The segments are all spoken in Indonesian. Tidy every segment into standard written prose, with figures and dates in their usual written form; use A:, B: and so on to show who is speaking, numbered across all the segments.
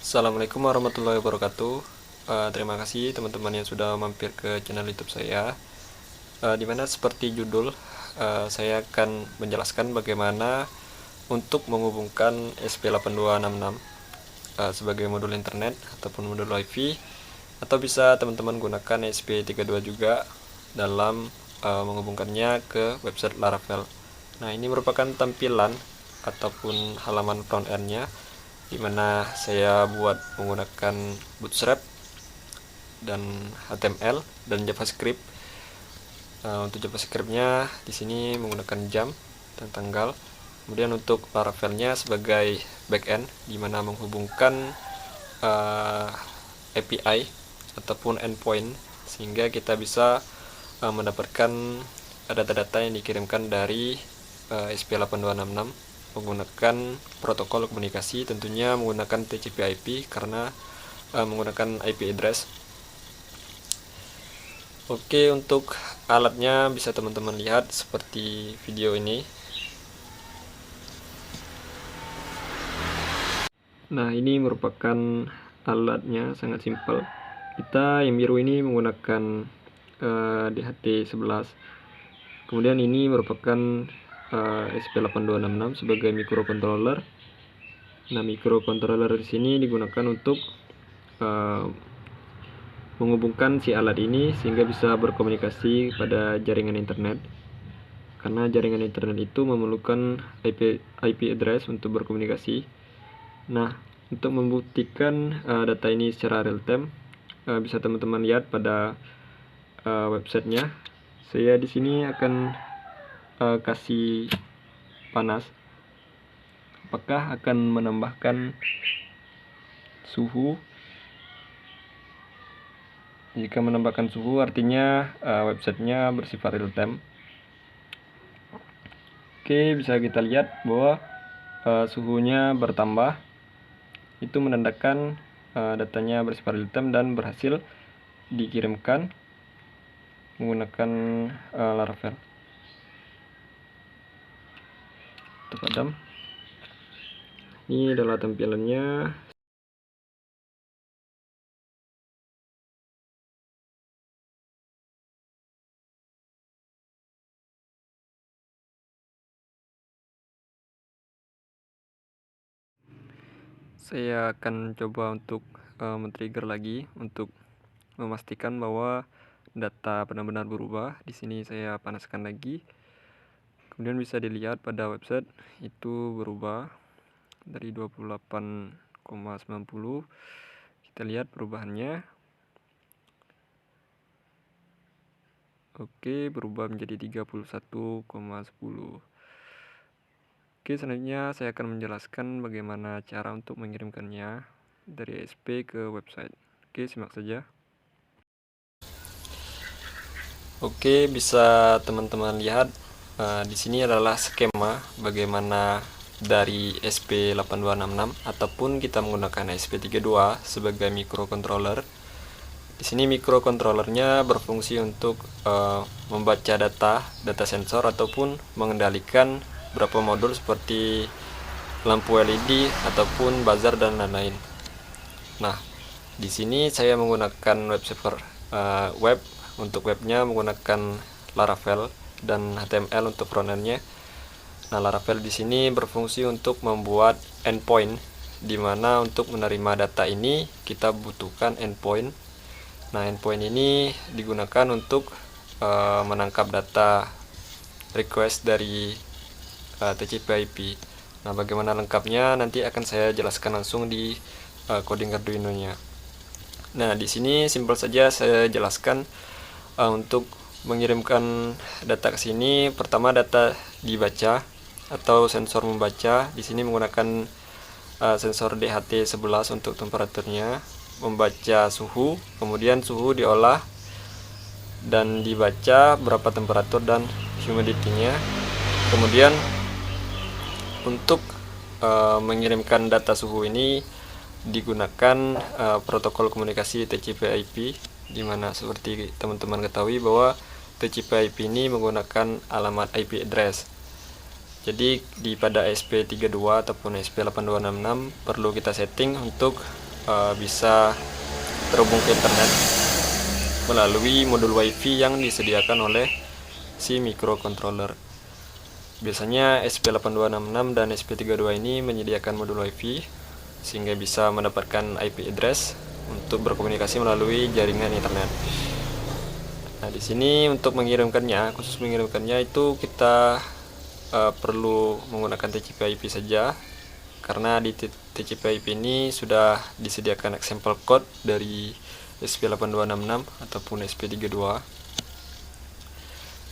A: Assalamualaikum warahmatullahi wabarakatuh. Terima kasih teman-teman yang sudah mampir ke channel YouTube saya. Dimana seperti judul, saya akan menjelaskan bagaimana untuk menghubungkan SP8266 sebagai modul internet ataupun modul WiFi, atau bisa teman-teman gunakan SP32 juga dalam menghubungkannya ke website Laravel. Nah, ini merupakan tampilan ataupun halaman front end-nya, dimana saya buat menggunakan Bootstrap dan HTML dan JavaScript. Untuk JavaScript-nya di sini menggunakan jam dan tanggal. Kemudian untuk Laravel-nya sebagai backend, dimana menghubungkan API ataupun endpoint, sehingga kita bisa mendapatkan data-data yang dikirimkan dari SP8266 menggunakan protokol komunikasi, tentunya menggunakan TCP/IP karena menggunakan IP address. Oke, untuk alatnya bisa teman-teman lihat seperti video ini. Nah, ini merupakan alatnya, sangat simpel. Kita yang biru ini menggunakan DHT11. Kemudian ini merupakan SP8266 sebagai microcontroller. Nah, microcontroller di sini digunakan untuk menghubungkan si alat ini sehingga bisa berkomunikasi pada jaringan internet. Karena jaringan internet itu memerlukan IP address untuk berkomunikasi. Nah, untuk membuktikan data ini secara real time, bisa teman-teman lihat pada websitenya. Saya di sini akan kasih panas. Apakah akan menambahkan suhu? Jika menambahkan suhu, artinya websitenya bersifat real time. Oke, bisa kita lihat bahwa suhunya bertambah. Itu menandakan datanya bersifat real time dan berhasil dikirimkan menggunakan Laravel. Kita padam. Ini adalah tampilannya. Saya akan coba untuk men-trigger lagi untuk memastikan bahwa data benar-benar berubah. Di sini saya panaskan lagi. Kemudian bisa dilihat pada website itu berubah dari 28,90. Kita lihat perubahannya. Oke, berubah menjadi 31,10. Oke, selanjutnya saya akan menjelaskan bagaimana cara untuk mengirimkannya dari SP ke website. Oke, simak saja. Oke, bisa teman-teman lihat di sini adalah skema bagaimana dari SP8266 ataupun kita menggunakan SP32 sebagai microcontroller. Di sini microcontrollernya berfungsi untuk membaca data sensor ataupun mengendalikan beberapa modul seperti lampu LED ataupun buzzer dan lain-lain. Nah, di sini saya menggunakan web server web. Untuk webnya menggunakan Laravel dan HTML untuk frontendnya. Nah, Laravel di sini berfungsi untuk membuat endpoint, di mana untuk menerima data ini kita butuhkan endpoint. Nah, endpoint ini digunakan untuk menangkap data request dari TCP/IP. Nah, bagaimana lengkapnya nanti akan saya jelaskan langsung di coding Arduino-nya. Nah, di sini simpel saja saya jelaskan. Untuk mengirimkan data ke sini, pertama data dibaca atau sensor membaca. Di sini menggunakan sensor DHT11 untuk temperaturnya, membaca suhu, kemudian suhu diolah dan dibaca berapa temperatur dan humidity-nya. Kemudian untuk mengirimkan data suhu ini digunakan protokol komunikasi TCP/IP, di mana seperti teman-teman ketahui bahwa TCP/IP ini menggunakan alamat IP address. Jadi pada SP32 ataupun SP8266 perlu kita setting untuk bisa terhubung ke internet melalui modul WiFi yang disediakan oleh si microcontroller. Biasanya SP8266 dan SP32 ini menyediakan modul WiFi sehingga bisa mendapatkan IP address untuk berkomunikasi melalui jaringan internet. Nah, di sini untuk mengirimkannya, khusus mengirimkannya itu kita perlu menggunakan TCP/IP saja, karena di TCP/IP ini sudah disediakan example code dari SP8266 ataupun SP32.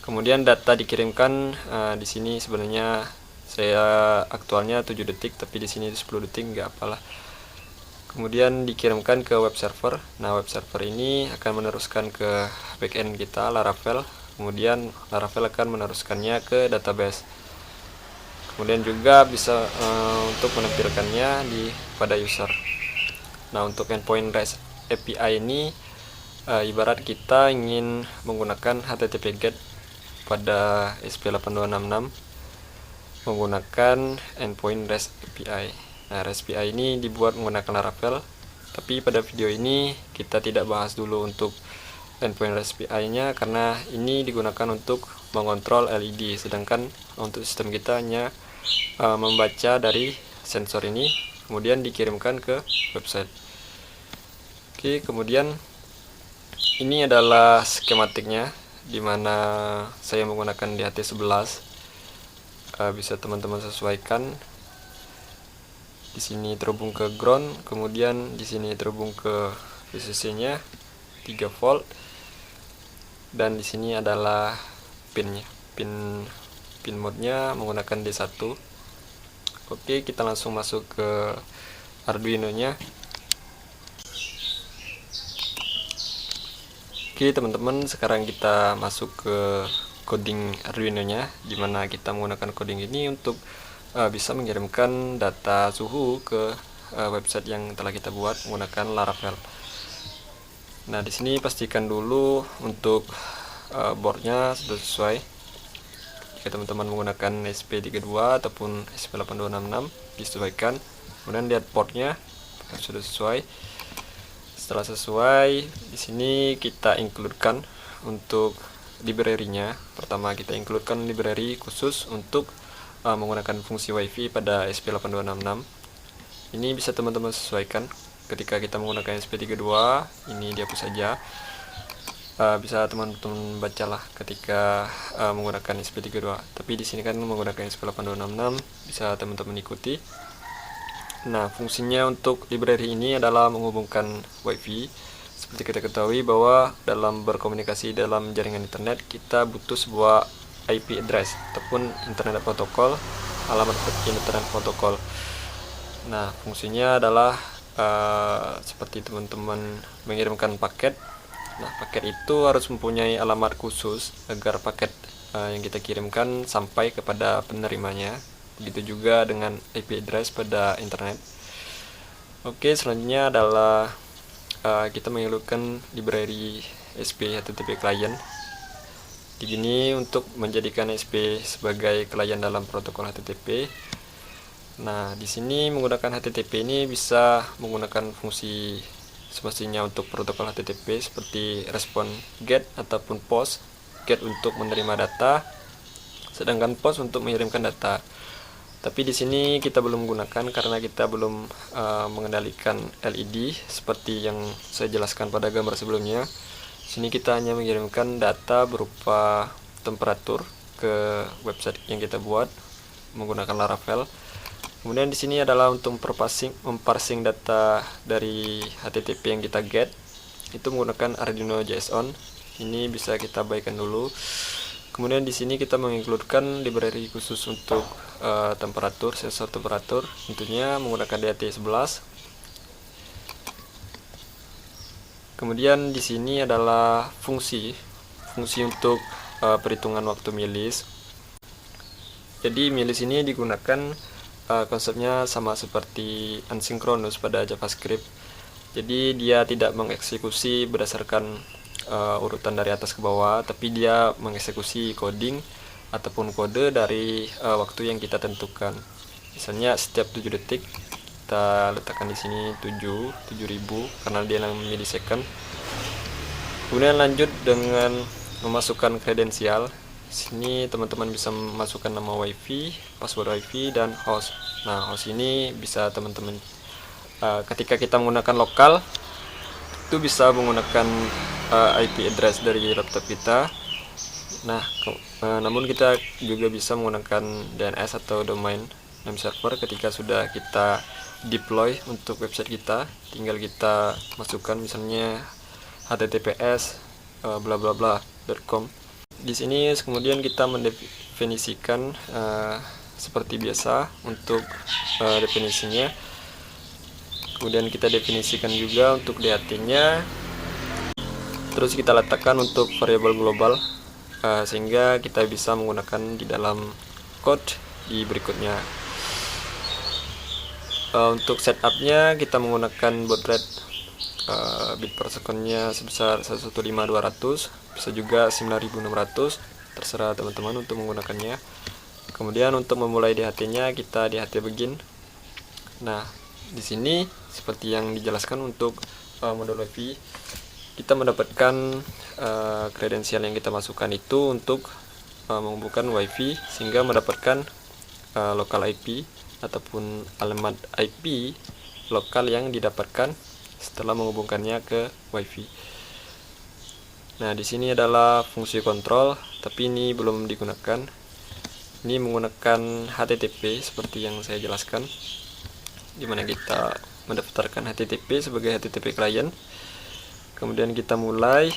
A: Kemudian data dikirimkan di sini sebenarnya saya aktualnya 7 detik, tapi di sini 10 detik nggak apalah. Kemudian dikirimkan ke web server. Nah, web server ini akan meneruskan ke backend kita Laravel. Kemudian Laravel akan meneruskannya ke database. Kemudian juga bisa untuk menampilkannya pada user. Nah, untuk endpoint REST API ini ibarat kita ingin menggunakan HTTP GET pada SP8266 menggunakan endpoint REST API. Nah, REST API ini dibuat menggunakan Laravel, tapi pada video ini kita tidak bahas dulu untuk endpoint REST API-nya karena ini digunakan untuk mengontrol LED, sedangkan untuk sistem kita hanya membaca dari sensor ini kemudian dikirimkan ke website. Oke, kemudian ini adalah skematiknya, dimana saya menggunakan DHT11. Bisa teman-teman sesuaikan. Di sini terhubung ke ground, kemudian di sini terhubung ke VCC-nya 3 volt, dan di sini adalah pinnya. Pin mode-nya menggunakan D1. Oke, kita langsung masuk ke Arduino-nya. Oke teman-teman, sekarang kita masuk ke coding Arduino-nya, dimana kita menggunakan coding ini untuk bisa mengirimkan data suhu ke website yang telah kita buat menggunakan Laravel. Nah, di sini pastikan dulu untuk boardnya sudah sesuai. Jika teman-teman menggunakan SP32 ataupun SP8266 disesuaikan. Kemudian lihat portnya sudah sesuai. Setelah sesuai, di sini kita includekan untuk library-nya. Pertama kita includekan library khusus untuk menggunakan fungsi WiFi pada SP8266. Ini bisa teman-teman sesuaikan. Ketika kita menggunakan SP32, ini dihapus saja. Bisa teman-teman bacalah ketika menggunakan SP32. Tapi di sini kan menggunakan SP8266, bisa teman-teman ikuti. Nah, fungsinya untuk library ini adalah menghubungkan WiFi. Seperti kita ketahui bahwa dalam berkomunikasi dalam jaringan internet, kita butuh sebuah IP address ataupun internet protokol, alamat internet protokol. Nah, fungsinya adalah seperti teman-teman mengirimkan paket. Nah, paket itu harus mempunyai alamat khusus agar paket yang kita kirimkan sampai kepada penerimanya. Begitu juga dengan IP address pada internet. Oke, selanjutnya adalah kita mengirimkan library SP HTTP client. Di sini untuk menjadikan SP sebagai klien dalam protokol HTTP. Nah, di sini menggunakan HTTP ini bisa menggunakan fungsi semestinya untuk protokol HTTP seperti respon GET ataupun POST. GET untuk menerima data, sedangkan POST untuk mengirimkan data. Tapi di sini kita belum menggunakan karena kita belum mengendalikan LED seperti yang saya jelaskan pada gambar sebelumnya. Di sini kita hanya mengirimkan data berupa temperatur ke website yang kita buat menggunakan Laravel. Kemudian di sini adalah untuk memparsing data dari HTTP yang kita get, itu menggunakan Arduino JSON. Ini bisa kita baikkan dulu. Kemudian di sini kita mengincludekan library khusus untuk temperatur, sensor temperatur, tentunya menggunakan DHT11. Kemudian di sini adalah fungsi untuk perhitungan waktu milis. Jadi milis ini digunakan konsepnya sama seperti asynchronous pada JavaScript. Jadi dia tidak mengeksekusi berdasarkan urutan dari atas ke bawah, tapi dia mengeksekusi coding ataupun kode dari waktu yang kita tentukan. Misalnya setiap 7 detik kita letakkan di sini 7000 karena dia 6 milisecond. Kemudian lanjut dengan memasukkan kredensial. Sini teman-teman bisa memasukkan nama WiFi, password WiFi, dan host. Nah, host ini bisa teman-teman ketika kita menggunakan lokal itu bisa menggunakan IP address dari laptop kita. Nah, namun kita juga bisa menggunakan DNS atau domain name server ketika sudah kita deploy untuk website kita. Tinggal kita masukkan misalnya https bla bla bla.com. Di sini kemudian kita mendefinisikan seperti biasa untuk definisinya. Kemudian kita definisikan juga untuk DHT-nya. Terus kita letakkan untuk variabel global sehingga kita bisa menggunakan di dalam code di berikutnya. Untuk setupnya kita menggunakan baud rate bit per secondnya sebesar 115.200, bisa juga 9600, terserah teman-teman untuk menggunakannya. Kemudian untuk memulai DHT-nya kita DHT begin. Nah, di sini seperti yang dijelaskan untuk modul WiFi, kita mendapatkan kredensial yang kita masukkan itu untuk menghubungkan WiFi sehingga mendapatkan local IP ataupun alamat IP lokal yang didapatkan setelah menghubungkannya ke WiFi. Nah, di sini adalah fungsi kontrol, tapi ini belum digunakan. Ini menggunakan HTTP seperti yang saya jelaskan, di mana kita mendaftarkan HTTP sebagai HTTP client. Kemudian kita mulai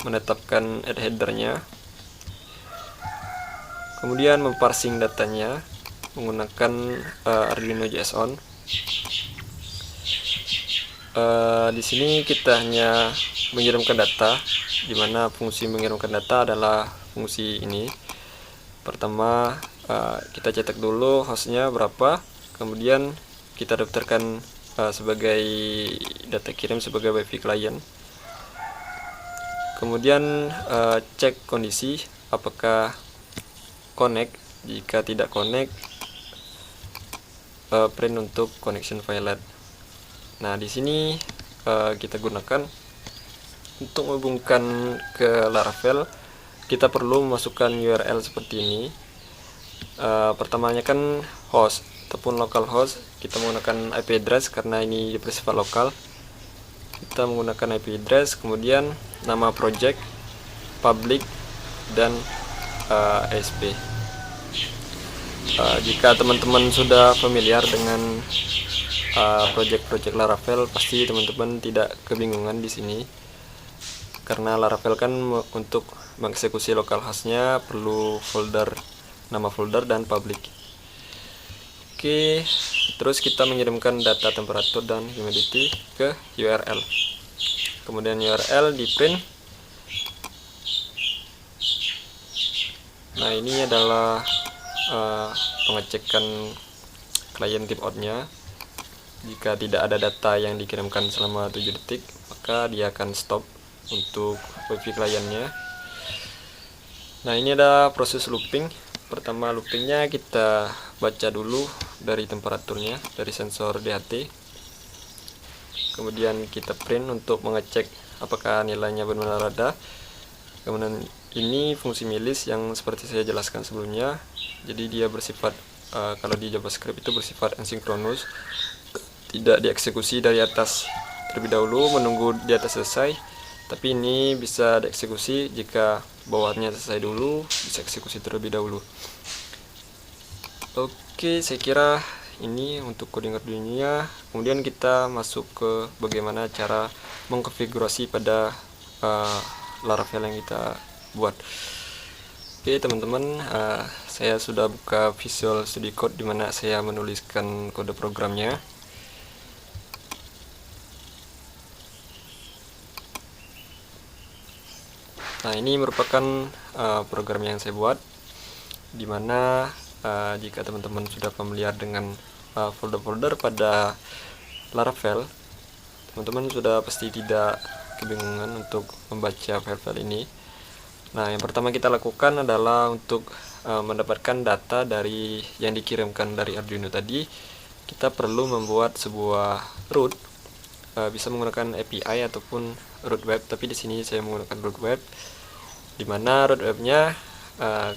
A: menetapkan header-nya. Kemudian memparsing datanya menggunakan Arduino JS-on. Di sini kita hanya mengirimkan data, di mana fungsi mengirimkan data adalah fungsi ini. Pertama, kita cetak dulu hostnya berapa, kemudian kita daftarkan sebagai data kirim sebagai WiFi client. Kemudian cek kondisi apakah connect. Jika tidak connect, print untuk connection failed. Nah, di sini kita gunakan untuk menghubungkan ke Laravel. Kita perlu memasukkan URL seperti ini. Pertamanya kan host ataupun localhost. Kita menggunakan IP address karena ini bersifat lokal. Kita menggunakan IP address, kemudian nama project, public, dan ASP. Jika teman-teman sudah familiar dengan project Laravel, pasti teman-teman tidak kebingungan di sini, karena Laravel kan untuk mengeksekusi localhostnya perlu folder, nama folder, dan public. Oke, terus kita mengirimkan data temperatur dan humidity ke URL. Kemudian URL di print. Nah, ini adalah pengecekan client timeout-nya. Jika tidak ada data yang dikirimkan selama 7 detik, maka dia akan stop untuk WiFi kliennya. Nah, ini ada proses looping. Pertama, loopingnya kita baca dulu dari temperaturnya dari sensor DHT. Kemudian kita print untuk mengecek apakah nilainya benar-benar ada. Kemudian ini fungsi milis yang seperti saya jelaskan sebelumnya. Jadi dia bersifat kalau di JavaScript itu bersifat asinkronus, tidak dieksekusi dari atas terlebih dahulu menunggu di atas selesai, tapi ini bisa dieksekusi jika bawahnya selesai dulu, bisa eksekusi terlebih dahulu. Oke, saya kira ini untuk coding Arduino-nya. Kemudian kita masuk ke bagaimana cara mengkonfigurasi pada Laravel yang kita buat. Oke teman-teman, saya sudah buka Visual Studio Code di mana saya menuliskan kode programnya. Nah, ini merupakan program yang saya buat, di mana jika teman-teman sudah familiar dengan folder-folder pada Laravel, teman-teman sudah pasti tidak kebingungan untuk membaca file-file ini. Nah, yang pertama kita lakukan adalah untuk mendapatkan data dari yang dikirimkan dari Arduino tadi. kita perlu membuat sebuah root, bisa menggunakan API ataupun root web, tapi di sini saya menggunakan root web, dimana root webnya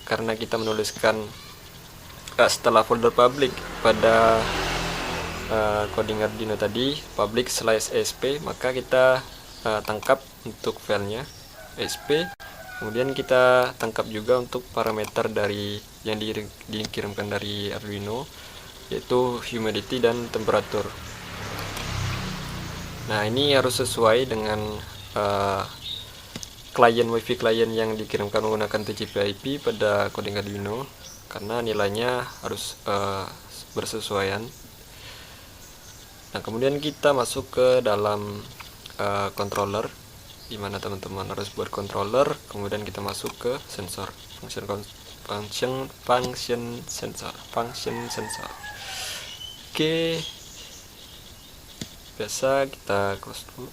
A: karena kita menuliskan setelah folder public pada coding Arduino tadi public/asp, maka kita tangkap untuk filenya asp, kemudian kita tangkap juga untuk parameter dari yang dikirimkan dari Arduino, yaitu humidity dan temperatur. Nah, ini harus sesuai dengan klien WiFi klien yang dikirimkan menggunakan TCP/IP pada coding Arduino, karena nilainya harus bersesuaian. Nah, kemudian kita masuk ke dalam controller, dimana teman-teman harus buat controller, kemudian kita masuk ke sensor, function sensor. Oke, biasa kita close dulu,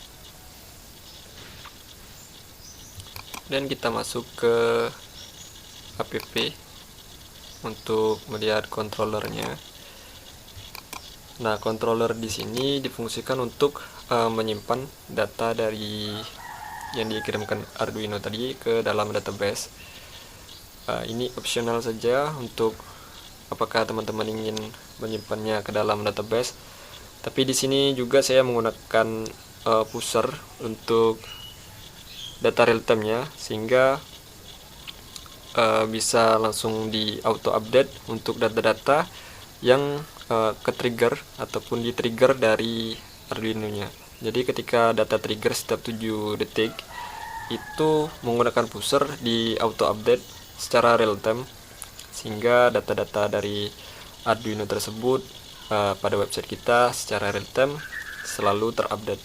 A: dan kita masuk ke app untuk melihat controllernya. Nah, controller di sini difungsikan untuk menyimpan data dari yang dikirimkan Arduino tadi ke dalam database. Ini opsional saja untuk apakah teman-teman ingin menyimpannya ke dalam database. Tapi di sini juga saya menggunakan pusher untuk data real time-nya, sehingga bisa langsung di auto update untuk data-data yang ke-trigger ataupun di-trigger dari Arduino-nya. Jadi ketika data trigger setiap 7 detik, itu menggunakan pusher di auto update secara real time, sehingga data-data dari Arduino tersebut pada website kita secara real time selalu terupdate.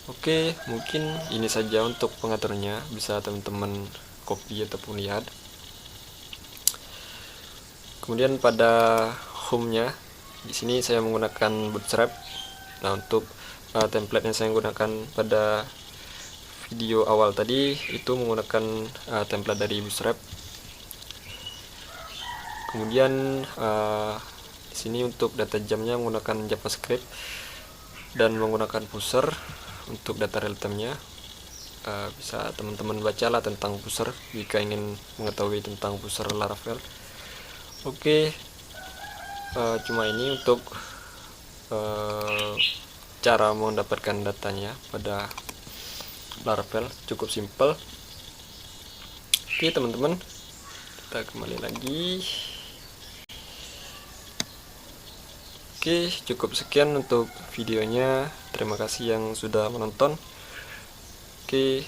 A: Oke, mungkin ini saja untuk pengaturnya, bisa teman-teman copy ataupun lihat. Kemudian pada home-nya, di sini saya menggunakan Bootstrap. Nah, untuk template yang saya gunakan pada video awal tadi itu menggunakan template dari Bootstrap. Kemudian di sini untuk data jamnya menggunakan JavaScript dan menggunakan pusher untuk data real time-nya. Bisa teman-teman bacalah tentang pusher jika ingin mengetahui tentang pusher Laravel. Oke, cuma ini untuk cara mendapatkan datanya pada Laravel, cukup simple. Oke teman-teman, kita kembali lagi. Oke, cukup sekian untuk videonya. Terima kasih yang sudah menonton. Oke.